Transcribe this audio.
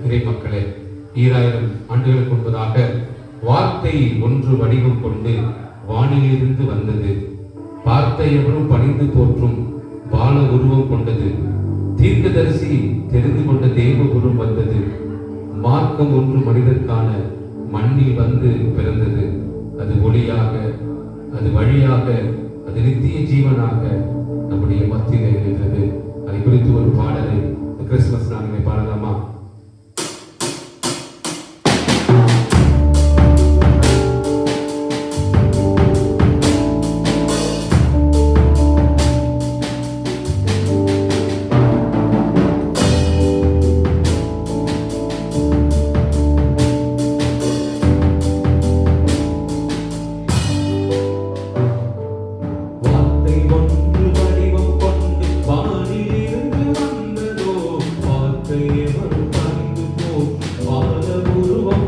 இறை மக்களே, 2000 ஆண்டுகளுக்கு முன்பதாக வார்த்தை ஒன்று வடிவம் கொண்டு வானிலிருந்து வந்தது. வார்த்தை எவரும் பணிந்து போற்றும் பால உருவம் கொண்டது. தீர்க்கதரிசி தெரிந்து கொண்ட தேவ உருவம் வந்தது. மார்க்கம் ஒன்று மனிதர்க்கான மண்ணில் வந்து பிறந்தது. அது ஒளியாக, அது வழியாக, அது நித்திய ஜீவனாக நம்முடைய மத்தியில் இருக்கிறது. அதை குறித்து ஒரு பாடலை கிறிஸ்துமஸ் நாளிலே பாடலாமா? எவரும் பணிந்து போற்றும் பால உருவம்